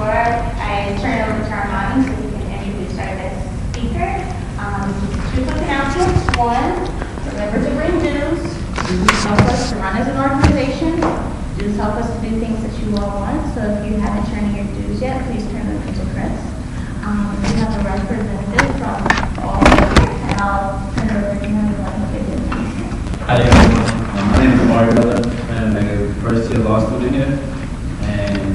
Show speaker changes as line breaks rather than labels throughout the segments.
before I turn it over to Armani so he can introduce our guest speaker, two quick announcements. One, remember to bring dues. Dues help us to run as an organization. Dues help us to do things that you all want. So if you haven't turned in your dues yet, please turn them into Chris. We have a representative from all of you, and I'll turn it over to him and let him give his announcement.
Hi everyone, my name is Mario Miller, and I'm a first year law student here. And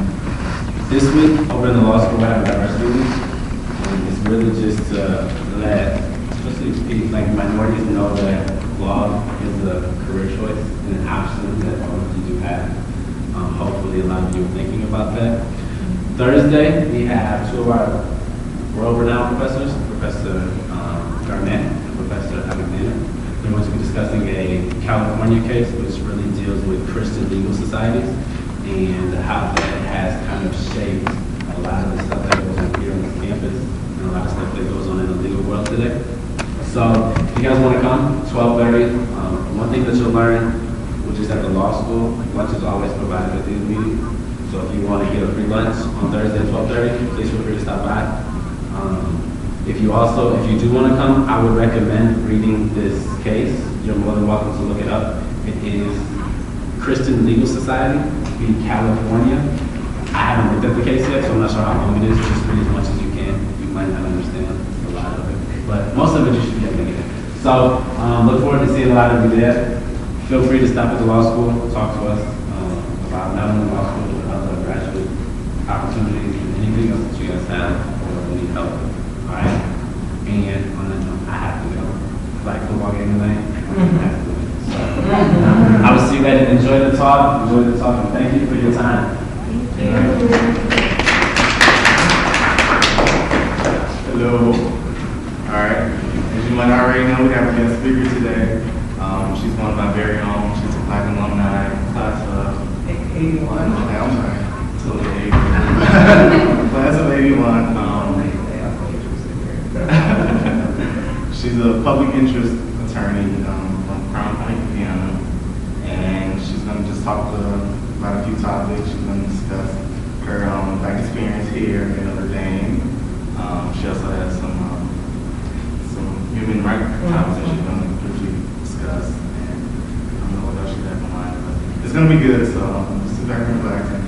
this week, over in the law school, we have a diversity week. And it's really just to let, especially like minorities, know that law is a career choice and an option that all of you do have. Hopefully, a lot of you are thinking about that. Thursday, we have two of our world-renowned professors, Professor Garnett and Professor Alexander. They're going to be discussing a California case which really deals with Christian legal societies and how that has kind of shaped a lot of the stuff that goes on here on this campus and a lot of stuff that goes on in the legal world today. So if you guys want to come, 12:30. One thing that you'll learn, which is at the law school, lunch is always provided at these meetings. So if you want to get a free lunch on Thursday at 12:30, please feel free to stop by. If you do want to come, I would recommend reading this case. You're more than welcome to look it up. It is Christian Legal Society in California. I haven't looked at the case yet, so I'm not sure how long it is. Just read as much as you can. You might not understand a lot of it, but most of it you should be able to get. So look forward to seeing a lot of you there. Feel free to stop at the law school, talk to us about not only law school, but other graduate opportunities and anything else that you guys have or need help with. All right? And on that note, I have to go. Like football game tonight, I have to do it. So, I will see you later. Enjoy the talk, and thank you for your time.
Hello. All right. As you might already know, we have a guest speaker today. She's one of my very own. She's a Black alumni, class of 81. Okay, I'm sorry. Totally 81. Class of 81. She's a public interest attorney from Crown Point, Indiana, and she's going to just talk about a few topics. She's going to discuss her Black experience here in Notre Dame. She also has some human rights topics that she's going to quickly discuss. And I don't know what else she has in mind, but it's going to be good. So just sit back and relax. And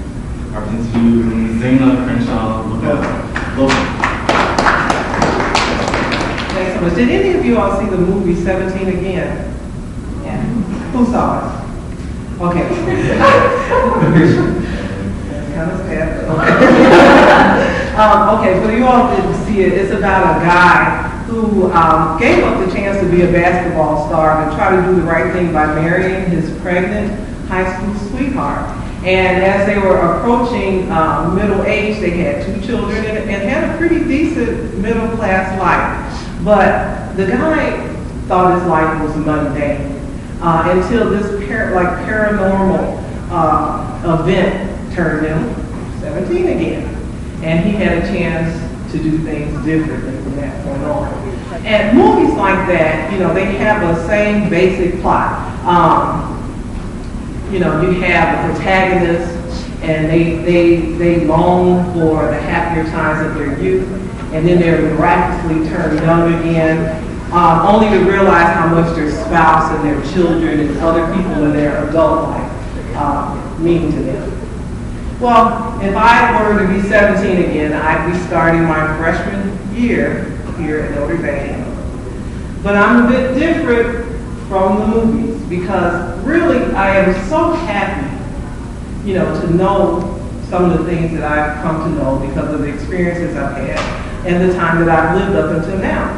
I present to you Zayna Crenshaw.
Thanks so much. Did any of you all see the movie 17 Again? Yeah. Who saw it? Okay. Kind of sad. Okay, so you all didn't see it. It's about a guy who gave up the chance to be a basketball star and try to do the right thing by marrying his pregnant high school sweetheart. And as they were approaching middle age, they had two children and had a pretty decent middle class life. But the guy thought his life was mundane until this paranormal event turned him 17 again. And he had a chance to do things differently from that point on. And movies like that, they have a same basic plot. You have the protagonist and they long for the happier times of their youth, and then they're miraculously turned young again, only to realize how much their spouse and their children and other people in their adult life mean to them. Well, if I were to be 17 again, I'd be starting my freshman year here at Notre Dame. But I'm a bit different from the movies because really I am so happy, to know some of the things that I've come to know because of the experiences I've had and the time that I've lived up until now.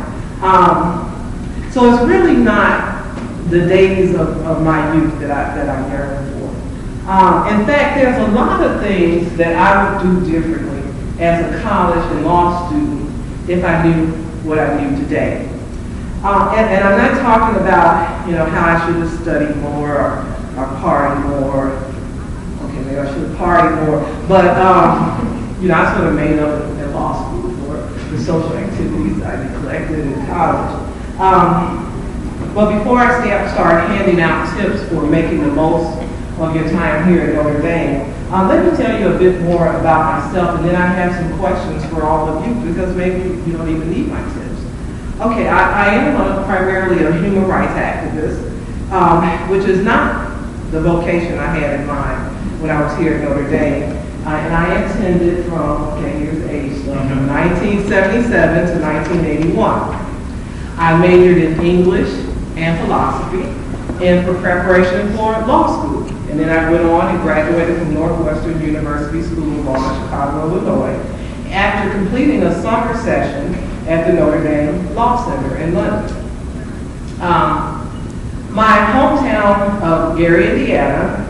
So it's really not the days of my youth that I yearn for. In fact, there's a lot of things that I would do differently as a college and law student if I knew what I knew today. And I'm not talking about, how I should have studied more or partied more. Okay, maybe I should have partied more. But, I sort of made up in law school for the social activities I neglected in college. But before I start handing out tips for making the most of your time here at Notre Dame, Let me tell you a bit more about myself, and then I have some questions for all of you, because maybe you don't even need my tips. Okay, I am primarily a human rights activist, which is not the vocation I had in mind when I was here at Notre Dame. And I attended from, okay, here's the age stuff, from 1977 to 1981. I majored in English and philosophy and for preparation for law school. And then I went on and graduated from Northwestern University School of Law in Chicago, Illinois, after completing a summer session at the Notre Dame Law Center in London. My hometown of Gary, Indiana,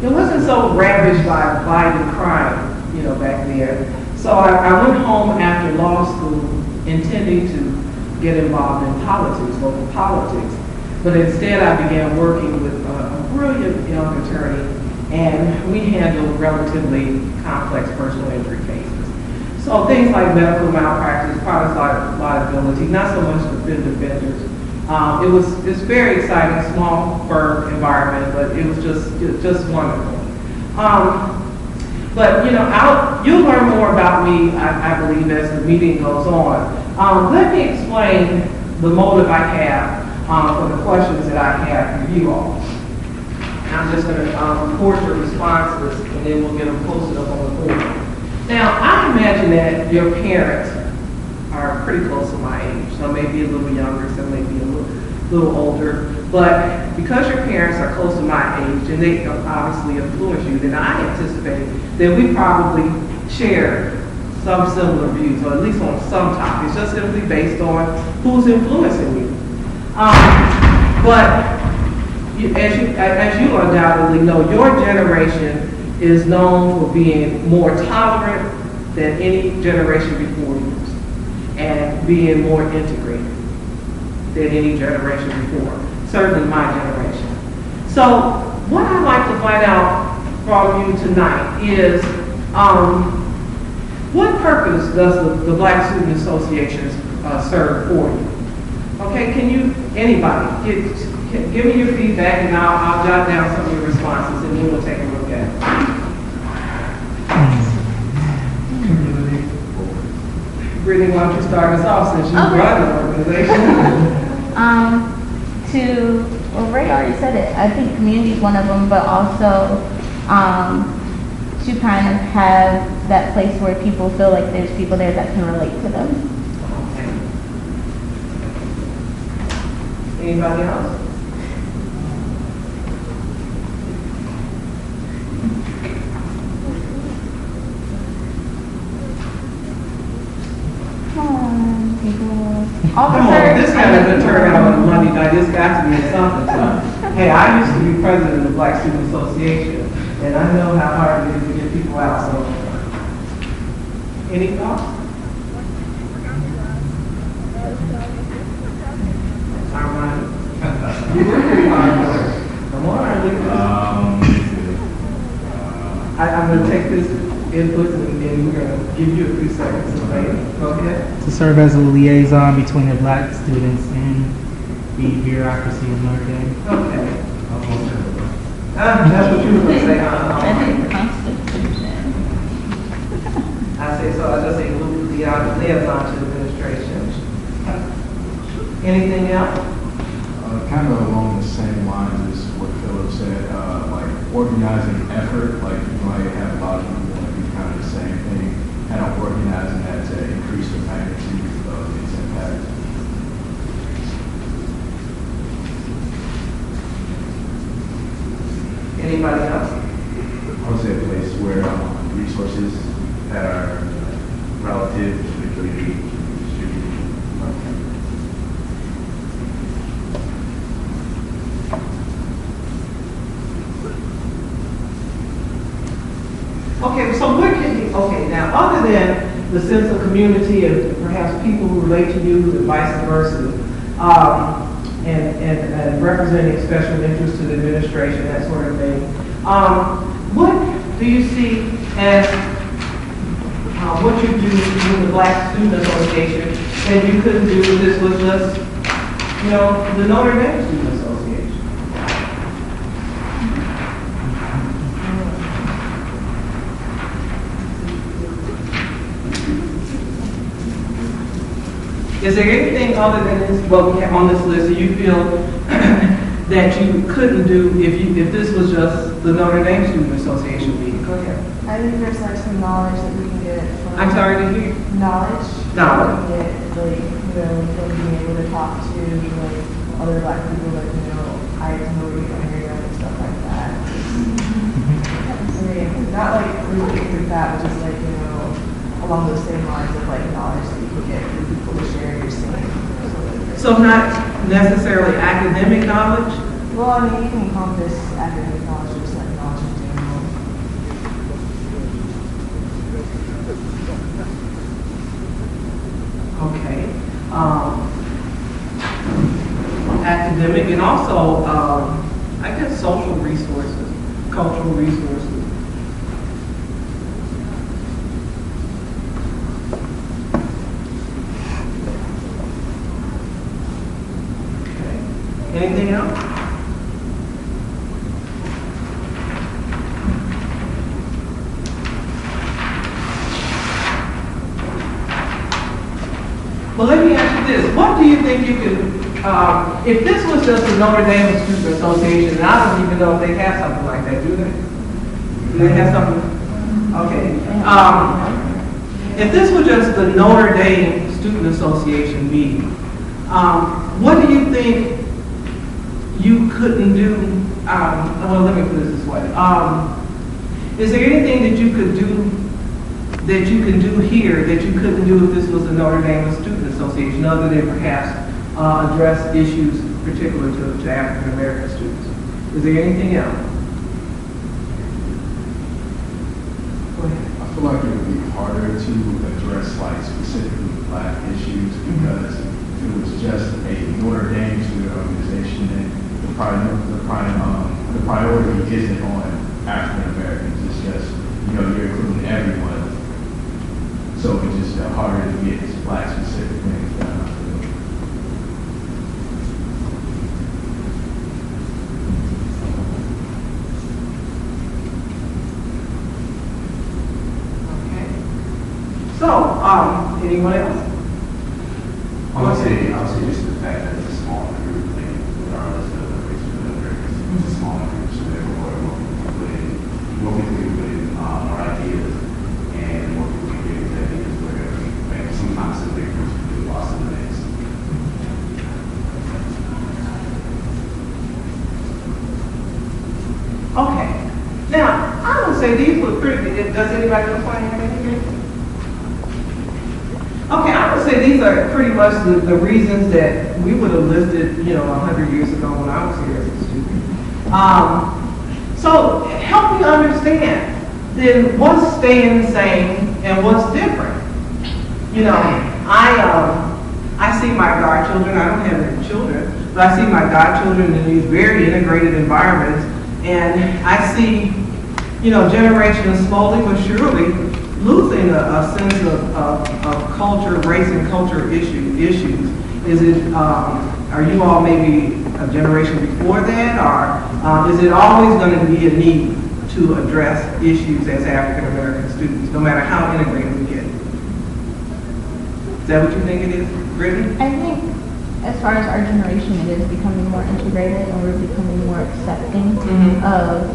it wasn't so ravaged by violent crime, back there. So I went home after law school intending to get involved in politics, local politics. But instead I began working with a brilliant young attorney, and we handled relatively complex personal injury cases. So things like medical malpractice, product liability, not so much defender vendors. It's very exciting, small firm environment, but it was just wonderful. But you'll learn more about me, I believe, as the meeting goes on. Let me explain the motive I have for the questions that I have for you all. And I'm just going to report your responses, and then we'll get them posted up on the board. Now, I imagine that your parents are pretty close to my age. Some may be a little younger, some may be a little older. But because your parents are close to my age, and they obviously influence you, then I anticipate that we probably share some similar views, or at least on some topics, just simply based on who's influencing you. But as you undoubtedly know, your generation is known for being more tolerant than any generation before you, and being more integrated than any generation before, certainly my generation. So what I'd like to find out from you tonight is, what purpose does the Black Student Association serve for you? Okay, anybody, give me your feedback, and I'll jot down some of your responses, and then we'll take a look at it. Brittany, why don't you start us off, since you run the organization?
Ray already said it. I think community is one of them, but also to kind of have that place where people feel like there's people there that can relate to them.
Okay. Anybody else? Come on, this kind of turn out on Monday night. This got to be something. Hey, I used to be president of the Black Student Association, and I know how hard it is to get people out. So, any thoughts? Armand, you were pretty hard work. Come on, I'm going to take this input, and then we're going to give you a few seconds to say it. Go ahead.
To serve as a liaison between the Black students and the bureaucracy of Notre Dame.
Okay. That's what you were going to say. I say so. I just say liaison to the administration. Anything else?
Kind of along the same lines as what Philip said, like organizing effort, like you might have a lot of people want to do kind of the same thing, kind of organizing that to increase the magnitude of its impact.
Anybody else?
I would say a place where resources that are relative to the community distributed.
Okay, so what can you, okay, now other than the sense of community and perhaps people who relate to you and vice versa, and representing special interests to the administration, that sort of thing, what do you see as what you do in the Black Student Association that you couldn't do if this was just, the Notre Dame Student Association? Is there anything other than this, what we have on this list, that you feel that you couldn't do if this was just the Notre Dame Student Association meeting? Go ahead.
I think there's like some knowledge that we can get from.
I'm sorry to hear.
Knowledge.
Knowledge.
We can get, like, from being able to talk to, like, other Black people, like, I know where you're from area and stuff like that. I mean, not like really like that, but just like, along those same lines of like knowledge that you can get from people to share your same.
So not necessarily academic knowledge?
Well, I mean, you can encompass academic knowledge or just like knowledge in general.
Okay. Academic and also, I guess, social resources, cultural resources. Okay. Anything else? Well, let me ask you this. What do you think you could, if this was just the Notre Dame Student Association, and I don't even know if they have something like that, do they? Do they have something? Okay. If this was just the Notre Dame Student Association meeting, what do you think you couldn't do? Well, let me put it this way. Is there anything that you could do that you can do here that you couldn't do if this was the Notre Dame Student Association, other than perhaps address issues particular to African American students? Is there anything else? Go ahead.
I feel like it would be harder to address like specifically Black issues because if it was just a Notre Dame student organization, then the priority isn't on African Americans. It's just, you're including everyone. So it's just harder to get Black specific things done. I feel.
Okay. So, anyone else?
I would say just the fact that it's a small group, like, regardless of the race or whatever, it's a small group, so therefore more people can put in more ideas, and more people can get these ideas, where sometimes the big groups can get lost in the mix.
Okay. Now, I would say these look pretty good. Does anybody else want to have anything? Okay, I would say these are pretty much the reasons that we would have listed, 100 years ago when I was here as a student. So help me understand then what's staying the same and what's different. I see my godchildren. I don't have any children, but I see my godchildren in these very integrated environments, and I see, generations slowly but surely losing a sense of culture, race and culture issues. Is it, are you all maybe a generation before that, or is it always going to be a need to address issues as African American students, no matter how integrated we get? Is that what you think it is, Brittany?
I think as far as our generation, it is becoming more integrated and we're becoming more accepting of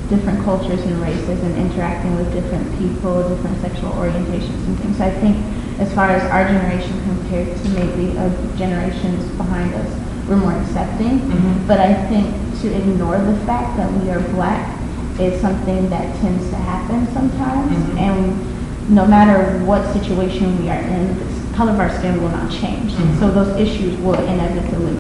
different cultures and races and interacting with different people, different sexual orientations and things. So I think as far as our generation compared to maybe generations behind us, we're more accepting. But I think to ignore the fact that we are Black is something that tends to happen sometimes. And no matter what situation we are in, the color of our skin will not change. So those issues will inevitably